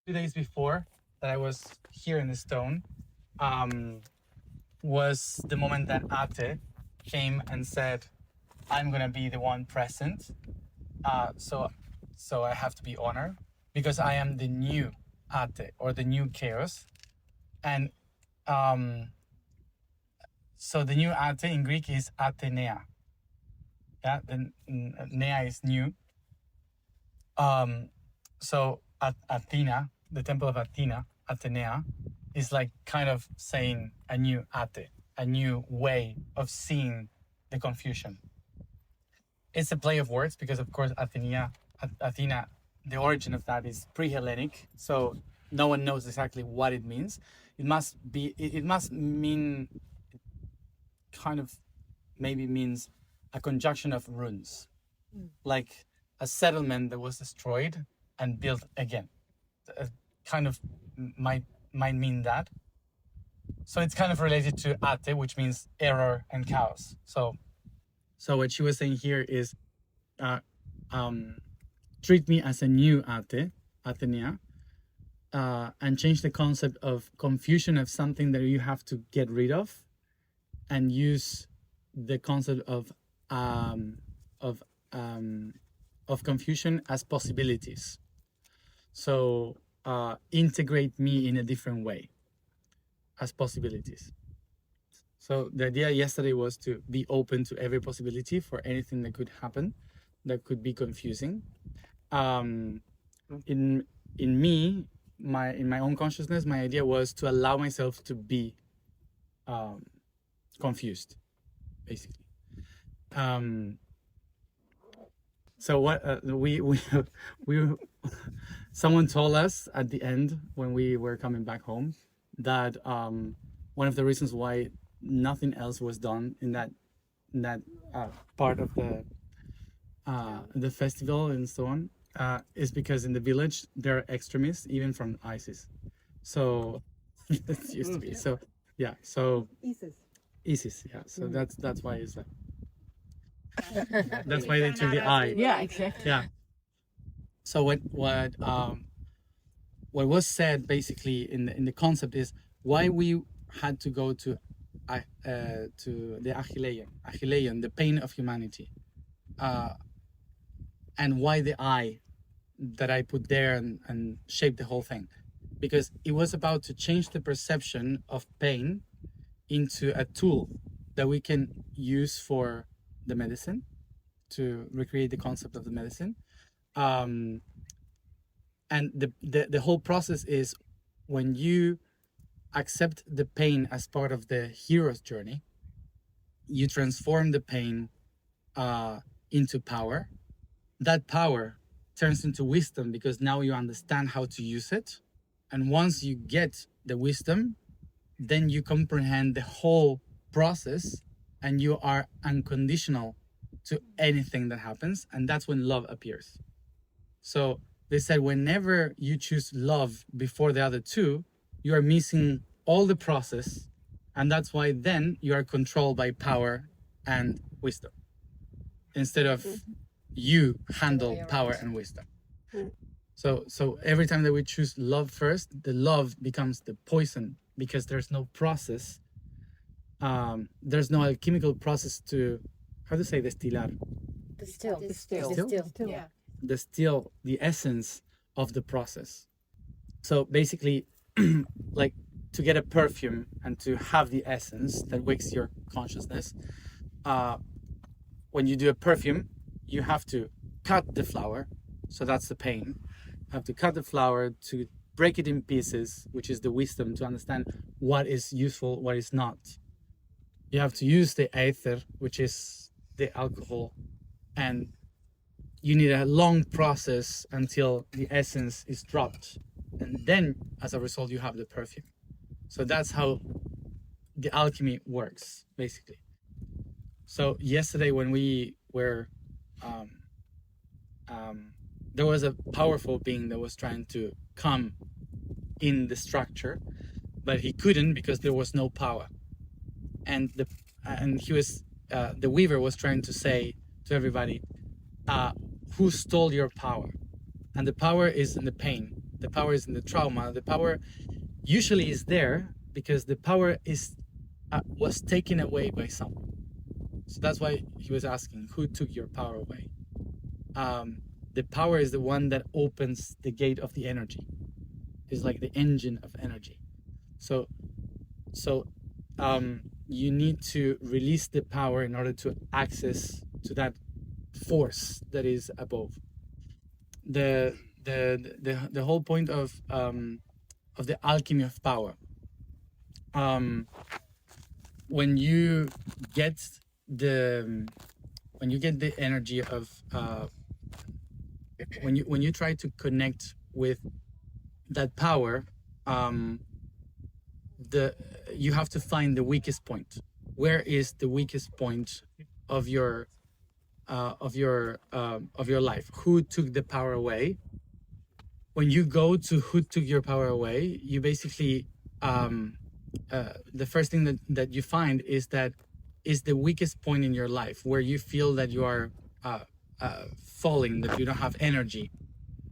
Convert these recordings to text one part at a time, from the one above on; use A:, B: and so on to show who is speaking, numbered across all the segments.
A: 2 days before that I was here in the stone, was the moment that Ate came and said, "I'm gonna be the one present." So I have to be honored because I am the new Ate or the new chaos, and um, so the new Ate in Greek is Athenea. Yeah, the Nea is new. So Athena, the temple of Athena, Athenea, is like kind of saying a new Ate, a new way of seeing the confusion. It's a play of words because, of course, Athena, the origin of that is pre-Hellenic, so no one knows exactly what it means. It must be. It must mean, kind of, maybe means a conjunction of runes, like a settlement that was destroyed and built again. Kind of might mean that. So it's kind of related to Ate, which means error and chaos. So what she was saying here is, treat me as a new Ate, Athenia, and change the concept of confusion of something that you have to get rid of, and use the concept of confusion as possibilities. So integrate me in a different way as possibilities. So the idea yesterday was to be open to every possibility for anything that could happen, that could be confusing. In me, in my own consciousness, my idea was to allow myself to be confused, basically. So what we someone told us at the end when we were coming back home that one of the reasons why nothing else was done in that part of the festival and so on is because in the village there are extremists, even from ISIS. So it used to be. So yeah. So ISIS. Yeah. So that's why it's like. That's why they took the eye.
B: Yeah, exactly.
A: Yeah. So what was said basically in the concept is why we had to go to the Achilleion, the pain of humanity, and why the eye that I put there and shaped the whole thing, because it was about to change the perception of pain into a tool that we can use for the medicine, to recreate the concept of the medicine. And the whole process is when you accept the pain as part of the hero's journey, you transform the pain into power. That power turns into wisdom because now you understand how to use it. And once you get the wisdom, then you comprehend the whole process and you are unconditional to anything that happens. And that's when love appears. So they said whenever you choose love before the other two, you are missing all the process. And that's why then you are controlled by power and wisdom, instead of you handle power and wisdom. So every time that we choose love first, the love becomes the poison because there's no process. There's no alchemical process to, how to say destilar?
B: Distill.
A: Yeah. Distill the essence of the process. So basically, like to get a perfume and to have the essence that wakes your consciousness, when you do a perfume, you have to cut the flower. So that's the pain. You have to cut the flower to break it in pieces, which is the wisdom to understand what is useful, what is not. You have to use the aether, which is the alcohol, and you need a long process until the essence is dropped. And then, as a result, you have the perfume. So that's how the alchemy works, basically. So yesterday when we were, there was a powerful being that was trying to come in the structure, but he couldn't because there was no power. And he was, the weaver was trying to say to everybody, who stole your power? And the power is in the pain. the power is in the trauma. The power usually is there because the power is was taken away by someone. So that's why he was asking, who took your power away? The power is the one that opens the gate of the energy. It's like the engine of energy. So you need to release the power in order to access to that force that is above. The whole point of the alchemy of power. When you get the energy of when you try to connect with that power, you have to find the weakest point. Where is the weakest point of your life? Who took the power away? When you go to who took your power away, you basically the first thing that you find is that is the weakest point in your life where you feel that you are falling, that you don't have energy.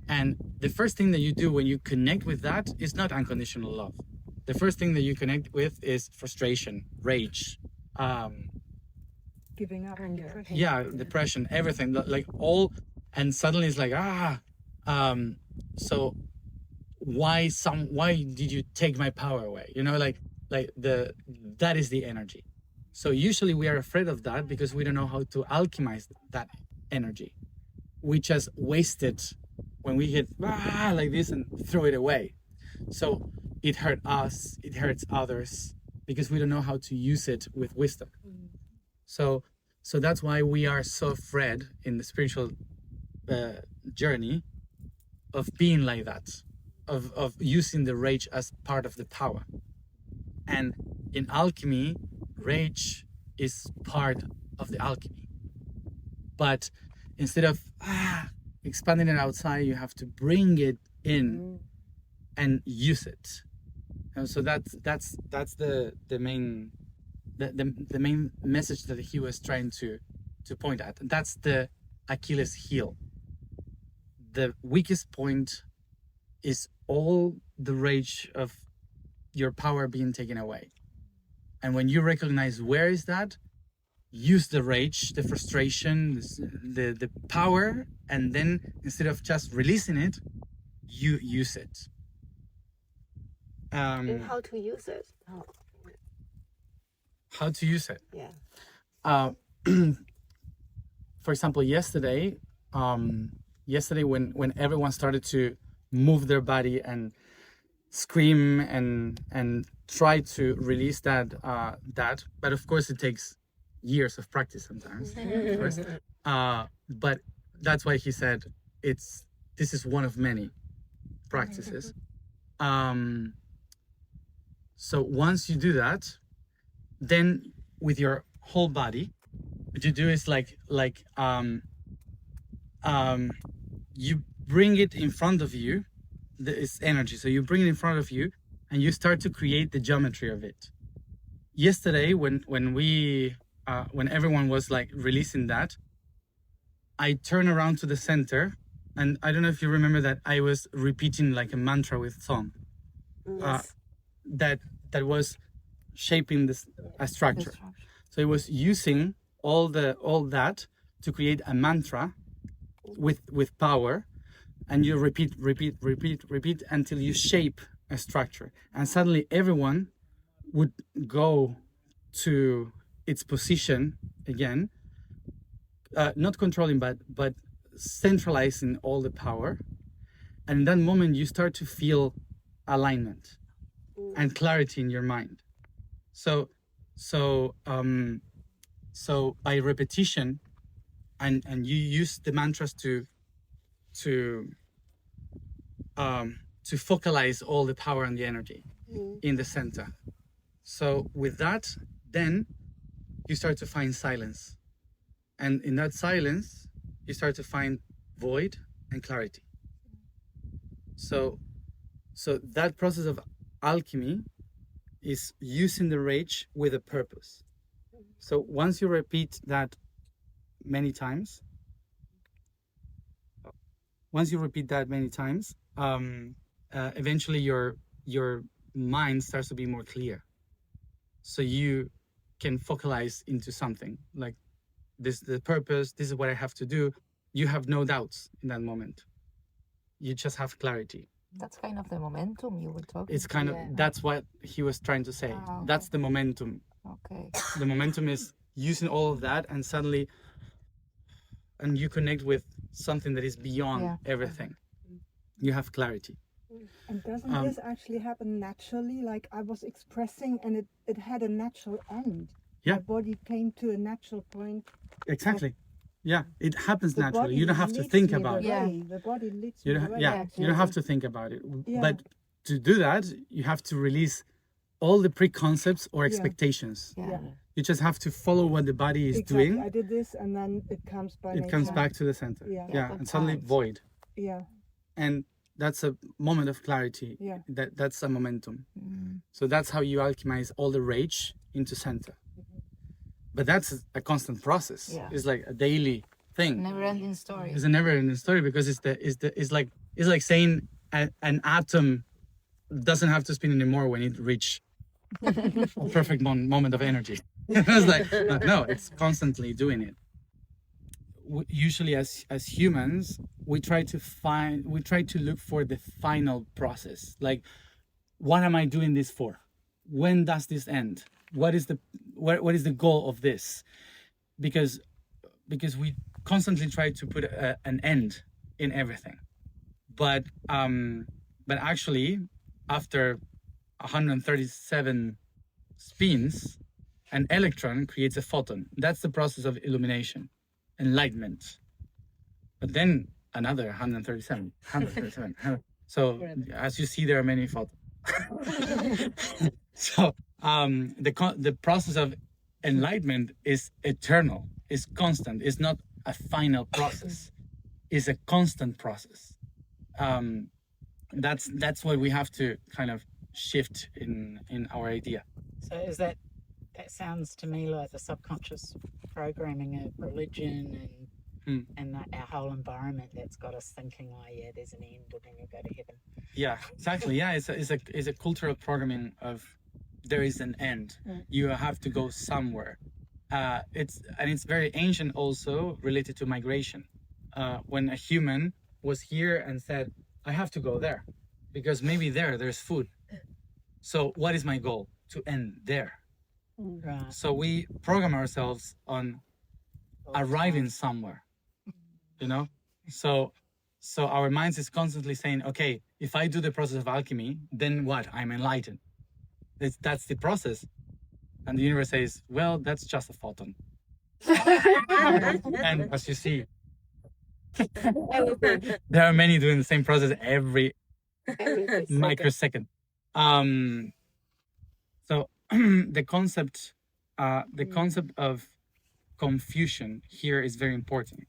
A: And the first thing that you do when you connect with that is not unconditional love. The first thing that you connect with is frustration, rage,
B: Giving up, depression.
A: yeah, depression, everything, like all, and suddenly it's like so why did you take my power away? You know, like that is the energy. So usually we are afraid of that because we don't know how to alchemize that energy. We just waste it when we hit like this and throw it away. So it hurts us, it hurts others because we don't know how to use it with wisdom. So that's why we are so afraid in the spiritual journey of being like that, of using the rage as part of the power. And in alchemy, rage is part of the alchemy. But instead of expanding it outside, you have to bring it in and use it. And so that's the main message that he was trying to point at. And that's the Achilles heel. The weakest point is all the rage of your power being taken away. And when you recognize where is that, use the rage, the frustration, the power, and then instead of just releasing it, you use it.
C: And how to use it?
A: How to use it?
C: Yeah.
A: For example, yesterday when everyone started to move their body and scream and try to release that, but of course it takes years of practice sometimes. Of course. But that's why he said this is one of many practices. So once you do that, then with your whole body, what you do is you bring it in front of you, this energy. So you bring it in front of you and you start to create the geometry of it. Yesterday, when everyone was like releasing that, I turned around to the center, and I don't know if you remember that I was repeating like a mantra with song.
C: Yes.
A: That was shaping this a structure. So it was using all that to create a mantra with power, and you repeat until you shape a structure, and suddenly everyone would go to its position again, not controlling but centralizing all the power. And in that moment you start to feel alignment and clarity in your mind. So by repetition, and you use the mantras to focalize all the power and the energy in the center. So with that, then you start to find silence, and in that silence you start to find void and clarity. So that process of alchemy is using the rage with a purpose. So once you repeat that many times, eventually your mind starts to be more clear. So you can focalize into something like this, the purpose, this is what I have to do. You have no doubts in that moment. You just have clarity.
B: That's kind of the momentum you were talking.
A: It's kind of,
C: Yeah.
A: that's what he was trying to say.
B: Ah, okay.
A: That's the momentum.
B: Okay.
A: The momentum is using all of that and suddenly, and you connect with something that is beyond
B: Yeah.
A: everything. You have clarity.
D: And doesn't
A: Um,
D: this actually happen naturally? Like I was expressing and it had a natural end.
A: Yeah.
D: My body came to a natural point.
A: Exactly. Yeah, it happens
D: The
A: naturally.
D: body
A: You don't have to
D: leads
A: think
D: me
A: about
D: the
A: it.
B: Yeah.
D: way. The body leads
A: You
D: me
A: don't,
D: the way.
A: yeah, you don't have to think about it. But to do that, you have to release all the preconcepts or expectations.
B: Yeah.
D: Yeah.
A: You just have to follow what the body is
D: Exactly.
A: doing.
D: I did this and then it comes by
A: It comes
D: nature.
A: back to the center.
D: Yeah.
A: Yeah,
B: good
A: and suddenly
B: times.
A: void.
D: Yeah.
A: And that's a moment of clarity.
D: Yeah.
A: That's a momentum.
B: Mm.
A: So that's how you alchemize all the rage into center. But that's a constant process.
B: Yeah.
A: It's like a daily thing.
B: Never-ending story.
A: It's a never-ending story because it's like saying an atom doesn't have to spin anymore when it reach a perfect moment of energy. It's like no, it's constantly doing it. Usually, as humans, we try to look for the final process. Like, what am I doing this for? When does this end? What is the goal of this? Because we constantly try to put an end in everything, but actually, after 137 spins, an electron creates a photon. That's the process of illumination, enlightenment. But then another 137. So as you see, there are many photons. So the process of enlightenment is eternal, is constant. It's not a final process. It's a constant process. That's what we have to kind of shift in our idea.
E: So is that sounds to me like the subconscious programming of religion and our whole environment that's got us thinking, oh yeah, there's an end, and then you'll go to heaven.
A: Yeah, exactly. Yeah, it's a cultural programming of there is an end. You have to go somewhere. It's very ancient, also related to migration. When a human was here and said, I have to go there because maybe there's food. So what is my goal? To end there.
E: Right.
A: So we program ourselves on arriving somewhere, you know? So our minds is constantly saying, okay, if I do the process of alchemy, then what? I'm enlightened. That's the process. And the universe says, well, that's just a photon. And as you see, there are many doing the same process every microsecond. So the concept of confusion here is very important.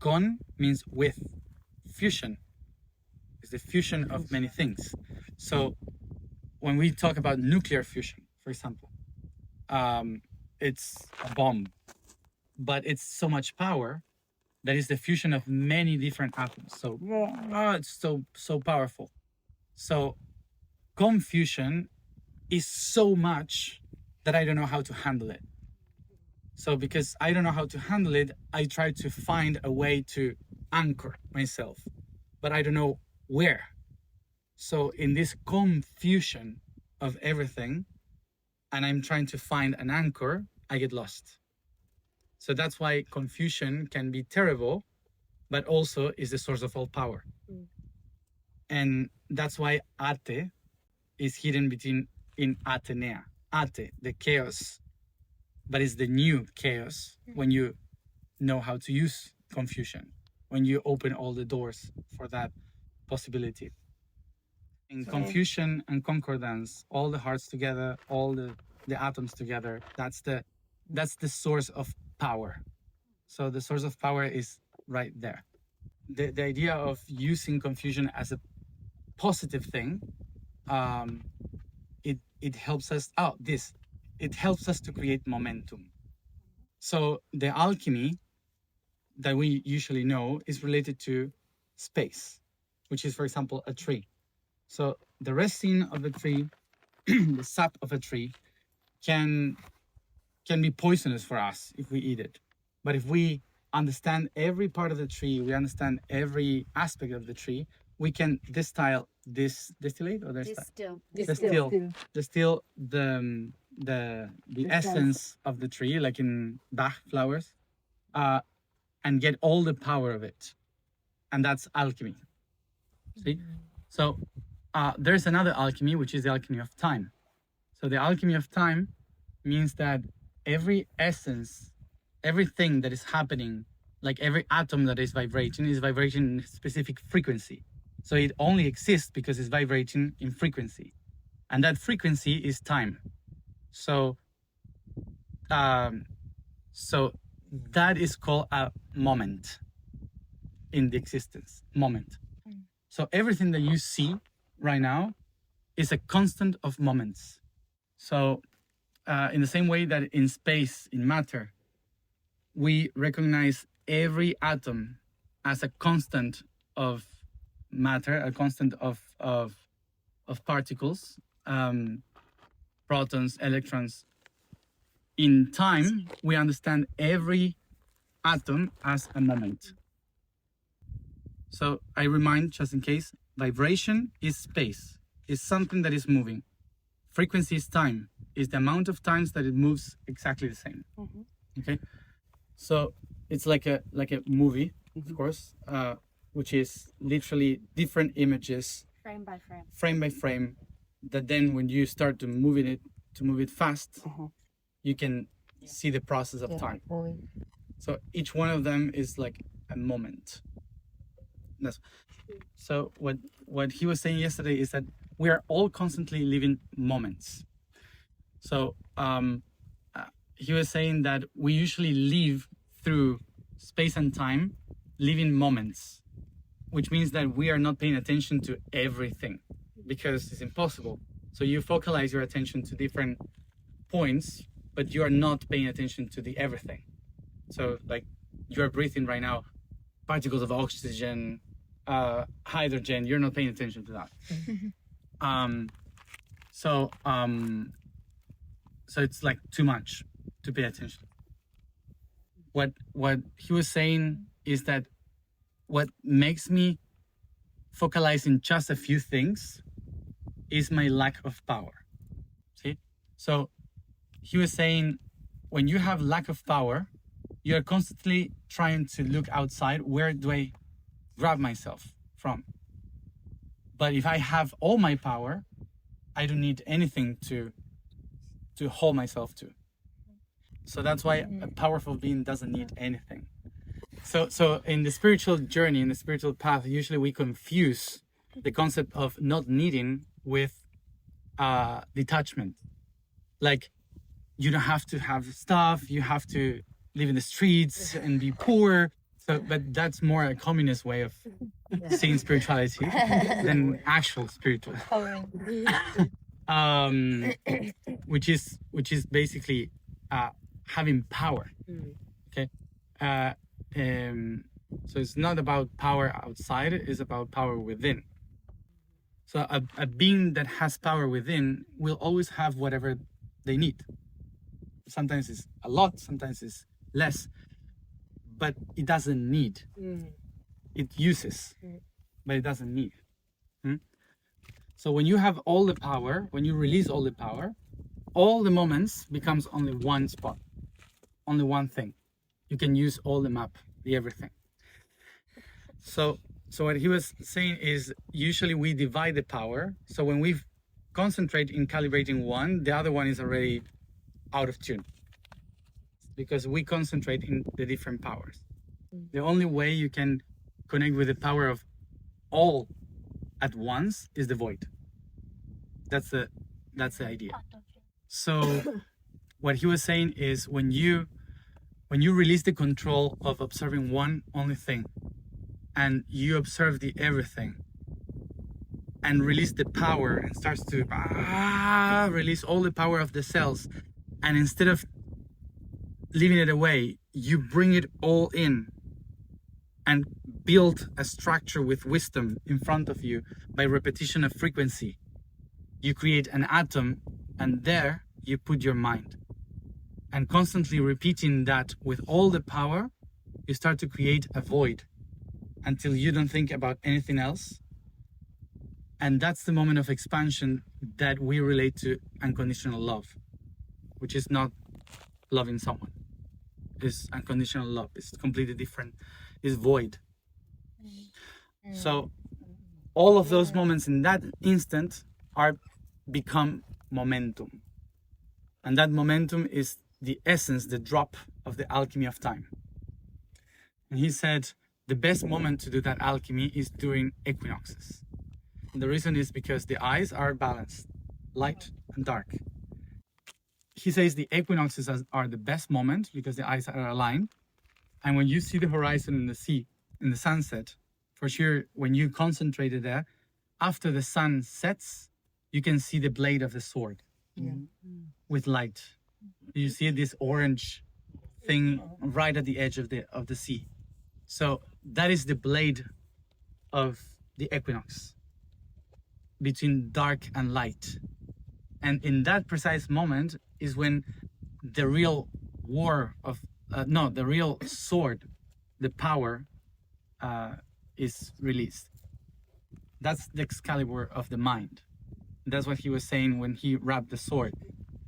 A: Con means with. Fusion is the fusion of many things. So when we talk about nuclear fusion, for example, it's a bomb, but it's so much power that is the fusion of many different atoms. So it's so powerful. So confusion is so much that I don't know how to handle it. So because I don't know how to handle it, I try to find a way to anchor myself, but I don't know where. So in this confusion of everything, and I'm trying to find an anchor, I get lost. So that's why confusion can be terrible, but also is the source of all power. And that's why Ate is hidden in Atenea. Ate, the chaos, but it's the new chaos when you know how to use confusion, when you open all the doors for that possibility. In confusion and concordance, all the hearts together, all the atoms together, that's the source of power. So the source of power is right there. The idea of using confusion as a positive thing, it helps us out. It helps us to create momentum. So the alchemy that we usually know is related to space, which is, for example, a tree. So the resin of a tree, the sap of a tree, can be poisonous for us if we eat it. But if we understand every part of the tree, we understand every aspect of the tree, we can distill the essence of the tree, like in Bach flowers, and get all the power of it. And that's alchemy. See? So there's another alchemy, which is the alchemy of time. So the alchemy of time means that every essence, everything that is happening, like every atom that is vibrating in a specific frequency. So it only exists because it's vibrating in frequency. And that frequency is time. So that is called a moment in the existence, moment. So everything that you see right now is a constant of moments. So in the same way that in space, in matter, we recognize every atom as a constant of matter, a constant of particles, protons, electrons. In time, we understand every atom as a moment. So I remind, just in case, vibration is space, is something that is moving. Frequency is time, is the amount of times that it moves exactly the same. Okay, so it's like a movie, of course, which is literally different images,
C: Frame by frame.
A: frame by frame, that then when you start to move it fast, you can see the process of time. So each one of them is like a moment. So what he was saying yesterday is that we are all constantly living moments. So he was saying that we usually live through space and time, living moments, which means that we are not paying attention to everything because it's impossible. So you focalize your attention to different points, but you are not paying attention to the everything. So like you are breathing right now, particles of oxygen, hydrogen, you're not paying attention to that. So it's like too much to pay attention. What he was saying is that what makes me focalize in just a few things is my lack of power. See? So he was saying when you have lack of power, you're constantly trying to look outside. Where do I grab myself from? But if I have all my power, I don't need anything to hold myself to. So that's why a powerful being doesn't need anything. So in the spiritual journey, in the spiritual path, usually we confuse the concept of not needing with detachment. Like you don't have to have stuff, you have to live in the streets and be poor. So, but that's more a communist way of seeing spirituality than actual spiritual. Which is basically having power. Okay. So it's not about power outside, it's about power within. So a being that has power within will always have whatever they need. Sometimes it's a lot, sometimes it's less, but it doesn't need. It uses, but it doesn't need. So when you have all the power, when you release all the power, all the moments becomes only one spot, only one thing. You can use all the map, the everything. So what he was saying is usually we divide the power. So when we concentrate in calibrating one, the other one is already out of tune because we concentrate in the different powers. The only way you can connect with the power of all at once is the void. That's the idea. So what he was saying is when you release the control of observing one only thing and you observe the everything and release the power and starts to release all the power of the cells, and instead of leaving it away, you bring it all in and build a structure with wisdom in front of you by repetition of frequency. You create an atom, and there you put your mind. And constantly repeating that with all the power, you start to create a void until you don't think about anything else. And that's the moment of expansion that we relate to unconditional love, which is not loving someone. It's unconditional love. It's completely different. It's void. So all of those moments in that instant become momentum. And that momentum is the essence, the drop of the alchemy of time. And he said the best moment to do that alchemy is during equinoxes. And the reason is because the eyes are balanced, light and dark. He says the equinoxes are the best moment because the eyes are aligned. And when you see the horizon in the sea, in the sunset, for sure, when you concentrate it there, after the sun sets, you can see the blade of the sword with light. You see this orange thing right at the edge of the sea. So that is the blade of the equinox between dark and light. And in that precise moment is when the real the real sword, the power, is released. That's the Excalibur of the mind. That's what he was saying when he wrapped the sword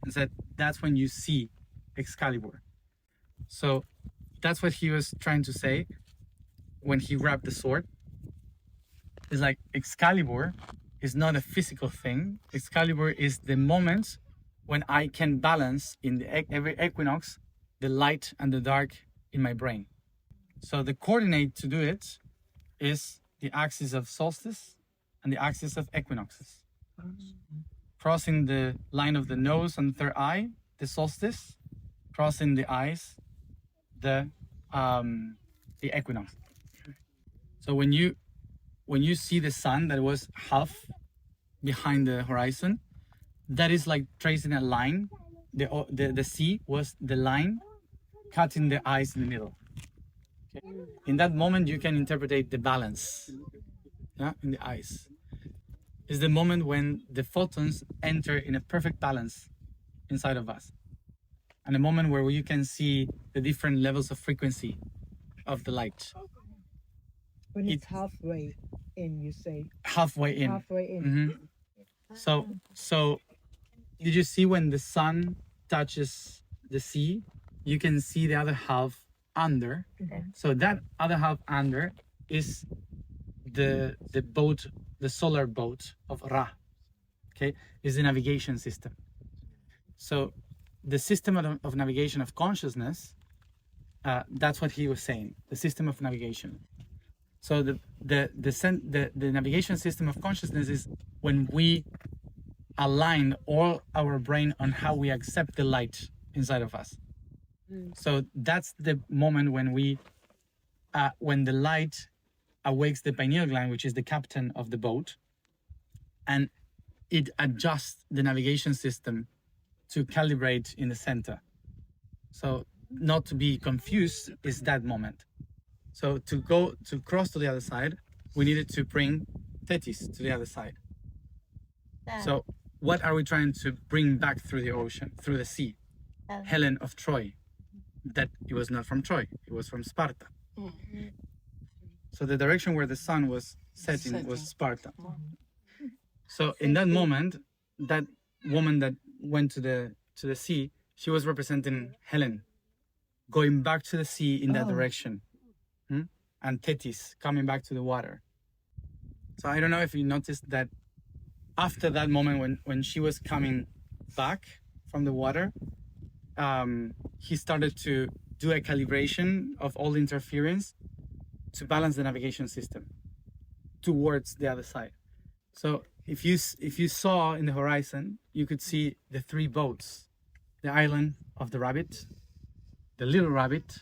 A: and said, that's when you see Excalibur. So that's what he was trying to say when he wrapped the sword. It's like Excalibur is not a physical thing. Excalibur is the moment when I can balance in every equinox the light and the dark in my brain. So the coordinate to do it is the axis of solstice and the axis of equinoxes. Crossing the line of the nose and third eye, the solstice. Crossing the eyes, the equinox. So when you see the sun that was half behind the horizon, that is like tracing a line. The sea was the line cutting the eyes in the middle. Okay. In that moment, you can interpret the balance, in the eyes. It's the moment when the photons enter in a perfect balance inside of us, and a moment where you can see the different levels of frequency of the light.
D: When it's halfway in, you say.
A: Halfway in.
D: Halfway in.
A: Mm-hmm. So did you see when the sun touches the sea, you can see the other half under. So that other half under is the boat, the solar boat of Ra. Okay, is the navigation system. So the system of navigation of consciousness, that's what he was saying. The system of navigation. So the navigation system of consciousness is when we align all our brain on how we accept the light inside of us. So that's the moment when when the light awakes the pineal gland, which is the captain of the boat, and it adjusts the navigation system to calibrate in the center. So not to be confused is that moment. So to cross to the other side, we needed to bring Thetis to the other side. So what are we trying to bring back through the ocean, through the sea? Helen of Troy. That it was not from Troy, it was from Sparta. So the direction where the sun was setting was Sparta. So in that moment, that woman that went to the sea, she was representing Helen, going back to the sea in that direction. And Thetis coming back to the water. So I don't know if you noticed that after that moment when she was coming back from the water, he started to do a calibration of all the interference to balance the navigation system towards the other side. So if you saw in the horizon, you could see the three boats: the island of the rabbit, the little rabbit,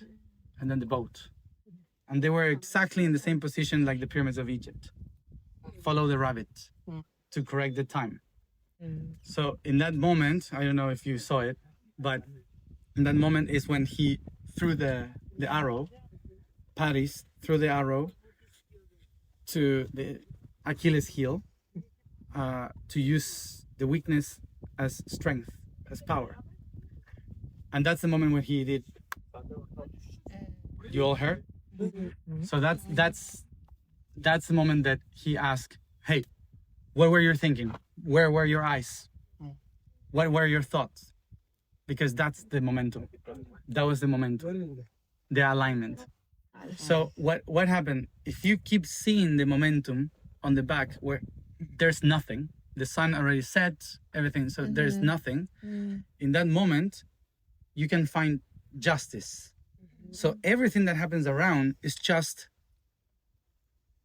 A: and then the boat. And they were exactly in the same position like the pyramids of Egypt. Follow the rabbit to correct the time. So in that moment, I don't know if you saw it, but in that moment is when he threw the arrow, Paris threw the arrow to the Achilles heel, to use the weakness as strength, as power. And that's the moment when he did. You all heard? So that's the moment that he asked, "Hey, what were you thinking? Where were your eyes? What were your thoughts?" Because that's the momentum. That was the momentum, the alignment. So what happened? If you keep seeing the momentum on the back where there's nothing, the sun already set, everything, so there's nothing. In that moment, you can find justice. So everything that happens around is just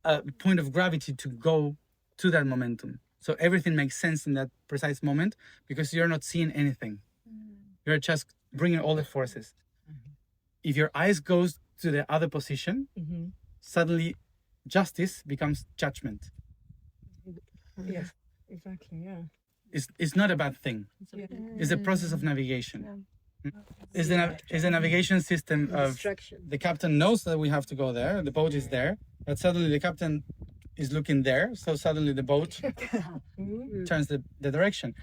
A: a point of gravity to go to that momentum. So everything makes sense in that precise moment because you're not seeing anything. You're just bringing all the forces. If your eyes goes to the other position, suddenly justice becomes judgment.
D: Yes, exactly. Yeah.
A: It's not a bad thing. It's a process of navigation. It's the navigation system of
C: Instruction.
A: the captain knows that we have to go there, the boat is there, but suddenly the captain is looking there, so suddenly the boat turns the direction.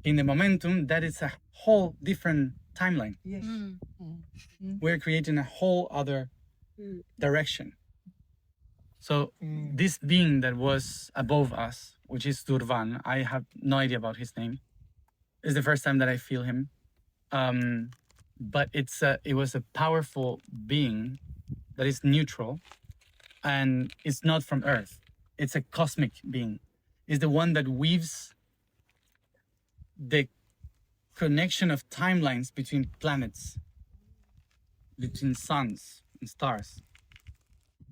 A: In the momentum, that is a whole different timeline.
D: Yes.
A: We're creating a whole other direction. So this being that was above us, which is Durvan, I have no idea about his name. It's the first time that I feel him. But it was a powerful being that is neutral and it's not from Earth. It's a cosmic being. It's the one that weaves the connection of timelines between planets, between suns and stars.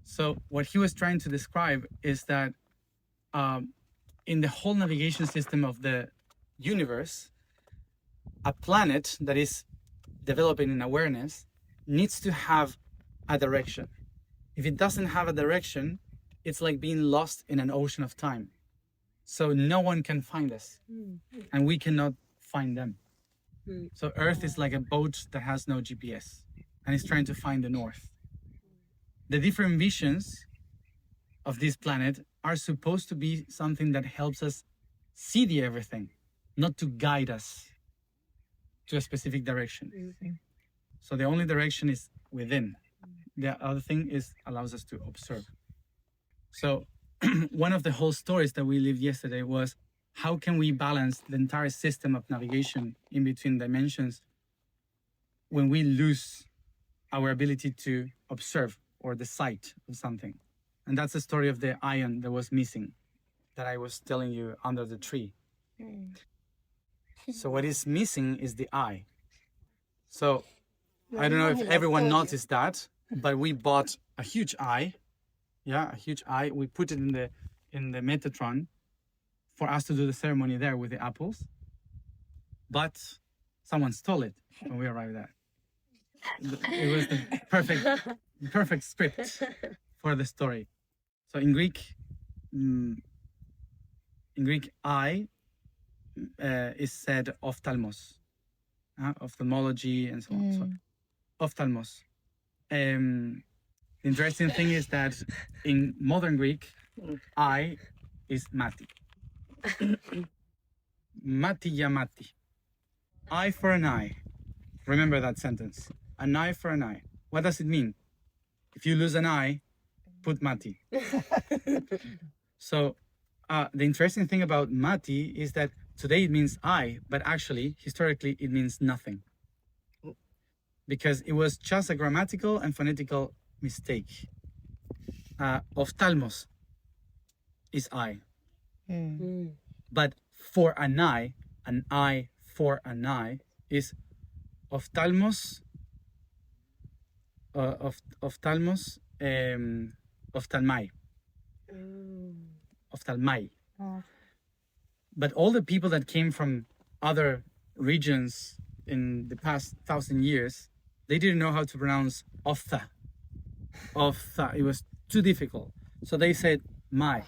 A: So what he was trying to describe is that in the whole navigation system of the universe, a planet that is developing in awareness needs to have a direction. If it doesn't have a direction, it's like being lost in an ocean of time. So no one can find us, and we cannot find them. So Earth is like a boat that has no GPS, and is trying to find the north. The different visions of this planet are supposed to be something that helps us see the everything, not to guide us to a specific direction. So the only direction is within. The other thing is allows us to observe. So one of the whole stories that we lived yesterday was how can we balance the entire system of navigation in between dimensions when we lose our ability to observe or the sight of something. And that's the story of the iron that was missing that I was telling you under the tree. So what is missing is the eye. So I don't know if everyone noticed that, but we bought a huge eye. Yeah, a huge eye. We put it in the Metatron for us to do the ceremony there with the apples. But someone stole it when we arrived there. It was the perfect script for the story. So in Greek, eye is said ophthalmos, ophthalmology and so on. So ophthalmos. The interesting thing is that in modern Greek, eye is mati. Mati ya mati. Eye for an eye. Remember that sentence. An eye for an eye. What does it mean? If you lose an eye, put mati. So the interesting thing about mati is that today it means eye, but actually, historically, it means nothing. Because it was just a grammatical and phonetical mistake. Ophthalmos is eye. But for an eye for an eye is ophthalmos, ophthalmos, ophthalmai. Ophthalmai. But all the people that came from other regions in the past 1,000 years, they didn't know how to pronounce ophtha. Ophtha. It was too difficult. So they said mai.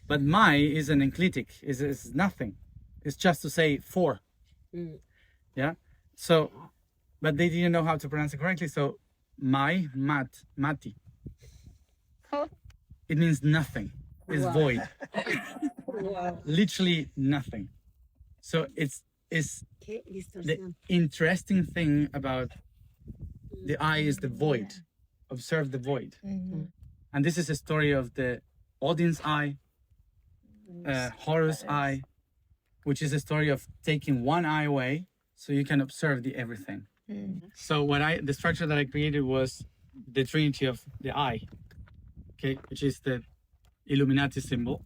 A: But mai is an enclitic. It's nothing. It's just to say for. Yeah. So, but they didn't know how to pronounce it correctly. So mai, mati. it means nothing. It's
C: Wow.
A: void.
C: Wow.
A: Literally nothing. So it's
C: Qué
A: the
C: distorsión.
A: interesting thing about the eye is the void. Observe the void.
B: Mhm.
A: And this is a story of the Odin's eye, Horus eye, which is a story of taking one eye away so you can observe the everything. So the structure that I created was the trinity of the eye, okay, which is the Illuminati symbol.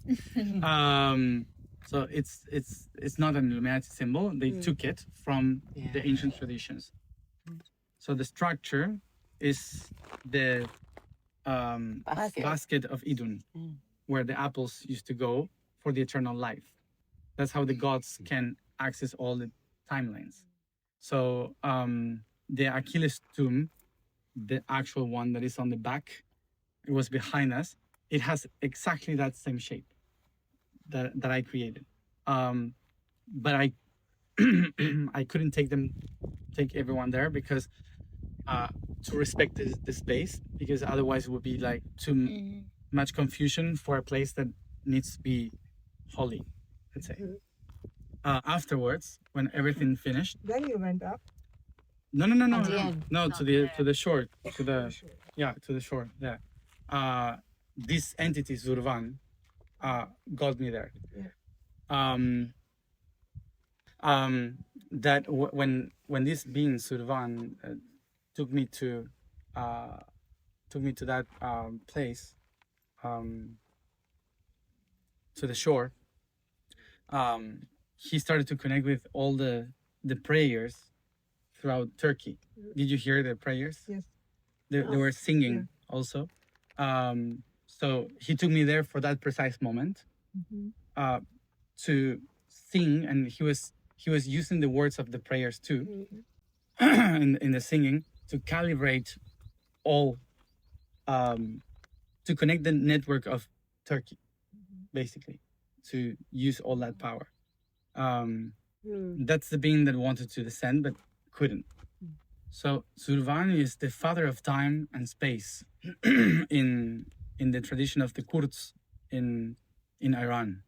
A: So it's not an Illuminati symbol. They took it from the ancient traditions. So the structure is the basket of Idun, where the apples used to go for the eternal life. That's how the gods can access all the timelines. So the Achilles tomb, the actual one that is on the back, it was behind us. It has exactly that same shape that I created. But I I couldn't take everyone there because to respect the space, because otherwise it would be like too much confusion for a place that needs to be holy, let's say. Afterwards, when everything finished,
D: Then you went up.
A: no,
B: At the end.
A: no, to the shore, to the shore. Yeah, this entity Zurvan got me there. That when this being Zurvan took me to that place, to the shore, he started to connect with all the prayers throughout Turkey. Did you hear the prayers?
D: Yes.
A: They were singing also. So he took me there for that precise moment to sing, and he was using the words of the prayers too in the singing to calibrate all, to connect the network of Turkey, basically, to use all that power. That's the being that wanted to descend but couldn't. So Zurvan is the father of time and space in the tradition of the Kurds in Iran.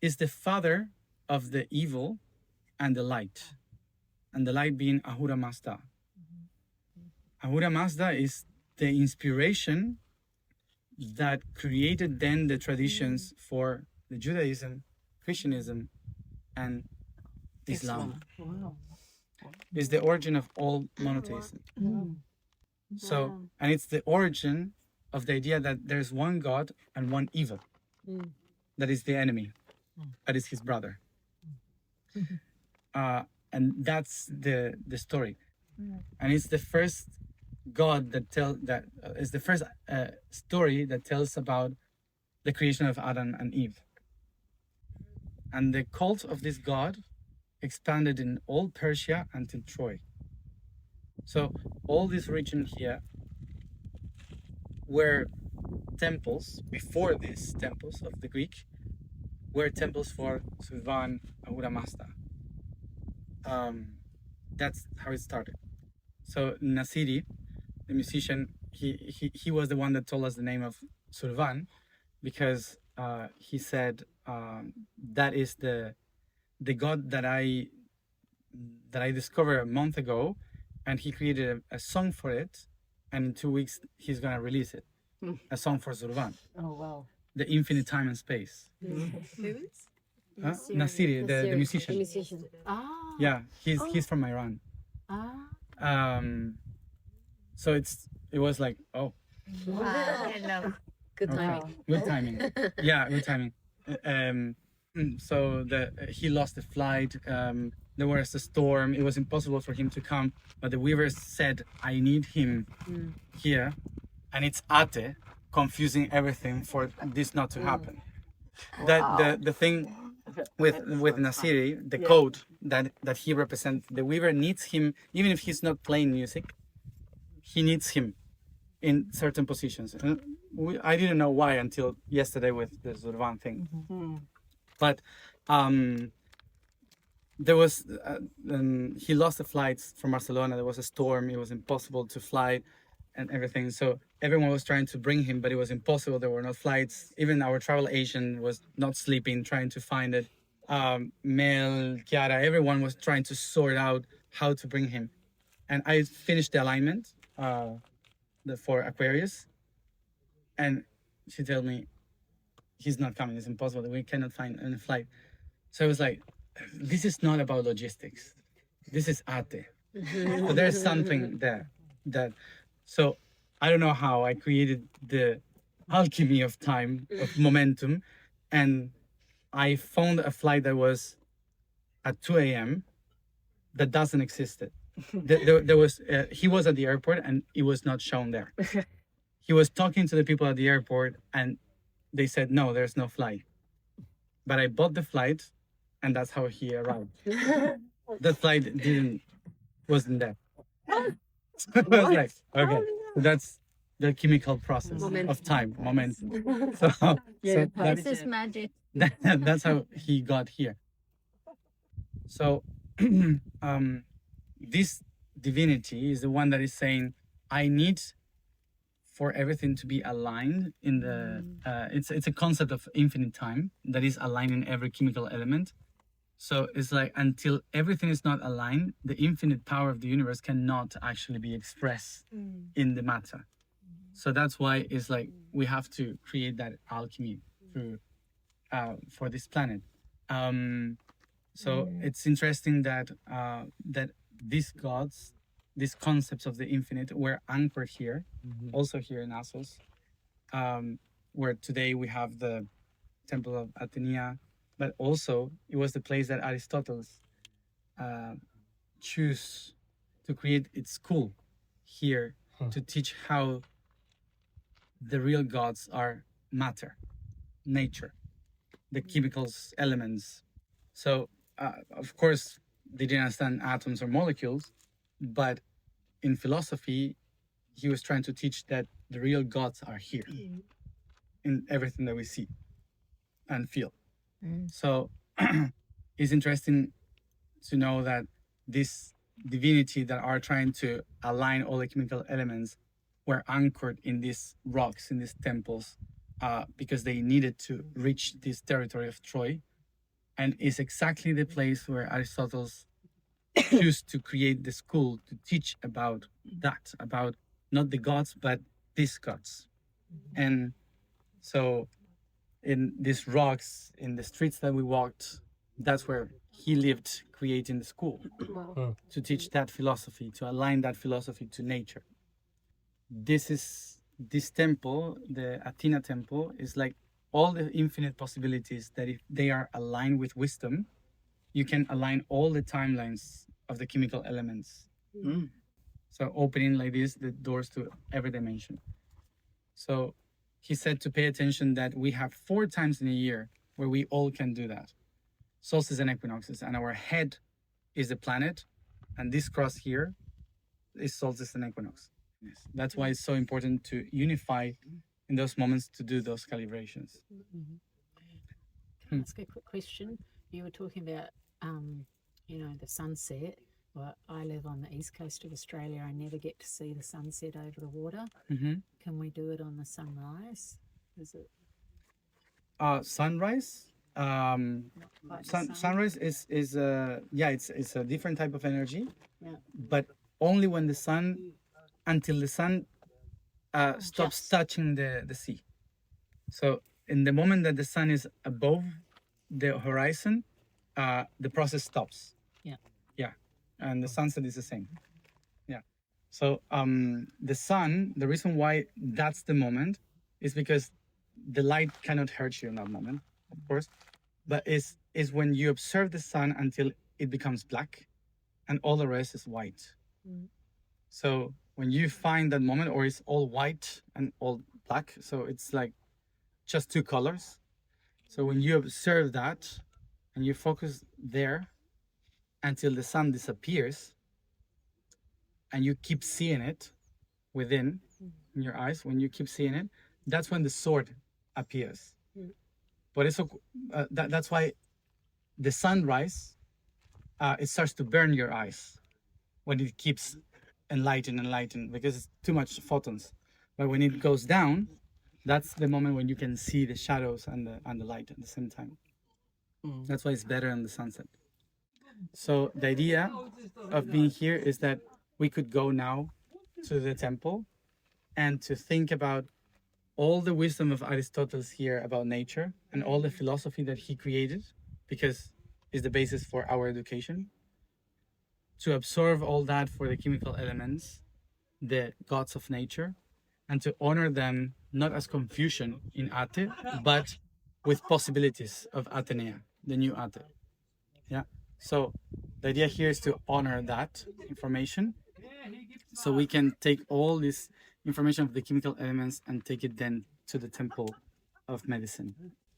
A: Is the father of the evil and the light being Ahura Mazda. Ahura Mazda is the inspiration that created then the traditions for the Judaism, Christianism, and Islam.
C: Wow.
A: Is the origin of all monotheism. So, and it's the origin of the idea that there's one God and one evil. That is the enemy. That is his brother. And that's the story. And it's the first God is the first story that tells about the creation of Adam and Eve. And the cult of this God expanded in all Persia until Troy. So all this region here were temples, before these temples of the Greek, were temples for Zurvan, Ahura Mazda. That's how it started. So Nasiri, the musician, he was the one that told us the name of Zurvan, because he said that is the God that I discovered a month ago, and he created a song for it, and in 2 weeks he's gonna release it, a song for Zurvan,
B: Oh wow.
A: the infinite time and space. Nasiri, the musician.
C: The musician.
B: Ah.
A: Yeah, he's from Iran.
B: Ah.
A: So it was like, oh,
C: Good
A: okay,
C: timing.
A: good timing. Yeah, good timing. So he lost the flight. There was a storm. It was impossible for him to come. But the weavers said, "I need him here," and it's Ate confusing everything for this not to happen. The thing with Nasiri, the code that he represents, the weaver needs him even if he's not playing music. He needs him in certain positions. And I didn't know why until yesterday with the Zurvan thing. But there was he lost the flights from Barcelona. There was a storm. It was impossible to fly and everything. So everyone was trying to bring him, but it was impossible. There were no flights. Even our travel agent was not sleeping, trying to find it. Mel, Chiara, everyone was trying to sort out how to bring him. And I finished the alignment for Aquarius. And she told me, he's not coming. It's impossible. We cannot find any flight. So I was like, this is not about logistics. This is ate. So there's something there so I don't know how I created the alchemy of time, of momentum, and I found a flight that was at 2 a.m. that doesn't exist. There was he was at the airport and it was not shown there. He was talking to the people at the airport and they said, no, there's no flight. But I bought the flight and that's how he arrived. The flight wasn't there. So I was like, okay, so that's the chemical process of time, momentum. So,
B: This is magic.
A: that's how he got here. So this divinity is the one that is saying, I need for everything to be aligned in the it's a concept of infinite time that is aligned in every chemical element. So it's like until everything is not aligned, the infinite power of the universe cannot actually be expressed in the matter. So that's why it's like we have to create that alchemy through for this planet. So it's interesting that that these gods, these concepts of the infinite, were anchored here, also here in Assos, where today we have the Temple of Athena. But also, it was the place that Aristotle chose to create its school here to teach how the real gods are matter, nature, the chemicals, elements. So, of course, they didn't understand atoms or molecules, but in philosophy, he was trying to teach that the real gods are here in everything that we see and feel. So it's interesting to know that this divinity that are trying to align all the chemical elements were anchored in these rocks, in these temples, because they needed to reach this territory of Troy. And it's exactly the place where Aristotle used to create the school to teach about that, about not the gods, but these gods. And so in these rocks, in the streets that we walked, that's where he lived, creating the school to teach that philosophy, to align that philosophy to nature. This temple, the Athena temple, is like all the infinite possibilities that if they are aligned with wisdom, you can align all the timelines of the chemical elements. So opening like this, the doors to every dimension. So he said to pay attention that we have 4 times in a year where we all can do that. Solstices and equinoxes, and our head is the planet, and this cross here is solstice and equinox. Yes. That's why it's so important to unify in those moments to do those calibrations.
E: Can I ask a quick question? You were talking about, the sunset. Well, I live on the east coast of Australia. I never get to see the sunset over the water. Can we do it on the sunrise? Is it
A: sunrise? Sunrise is it's a different type of energy.
E: Yeah.
A: But only when the sun, until the sun stops touching the sea. So in the moment that the sun is above the horizon, the process stops. Yeah. And the sunset is the same. Yeah. So the sun, the reason why that's the moment is because the light cannot hurt you in that moment, of course, but is when you observe the sun until it becomes black and all the rest is white. So when you find that moment, or it's all white and all black, so it's like just 2 colors. So when you observe that and you focus there until the sun disappears and you keep seeing it within in your eyes, when you keep seeing it, that's when the sword appears. But it's that's why the sunrise, it starts to burn your eyes when it keeps enlighten, because it's too much photons. But when it goes down, that's the moment when you can see the shadows and the light at the same time. That's why it's better in the sunset. So the idea of being here is that we could go now to the temple and to think about all the wisdom of Aristotle here about nature and all the philosophy that he created, because it's the basis for our education, to absorb all that for the chemical elements, the gods of nature, and to honor them not as confusion in Ate, but with possibilities of Atenea, the new Ate. Yeah. So the idea here is to honor that information, so we can take all this information of the chemical elements and take it then to the temple of medicine.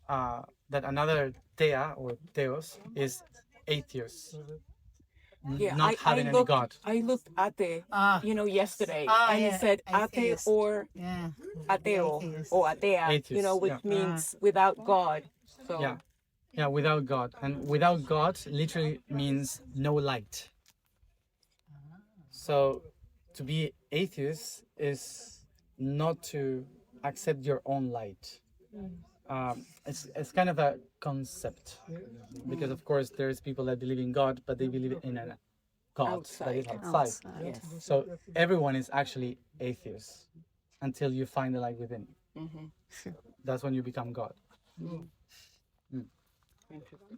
A: That another Thea or Theos is atheos,
F: Yeah,
A: not having any
F: looked,
A: god.
F: I looked at the, yesterday,
E: Ah,
F: and
E: yeah,
F: it said ate
E: atheist.
F: or
E: Yeah.
F: ateo
E: Atheist.
F: or atea,
A: Atheist,
F: which
A: yeah.
F: means without God. So
A: Yeah, yeah, without God, and without God literally means no light. So to be atheist is not to accept your own light. It's kind of a concept, because of course there's people that believe in God, but they believe in a God that is outside.
F: yes.
A: So everyone is actually atheist until you find the light within. That's when you become God.
F: Interesting.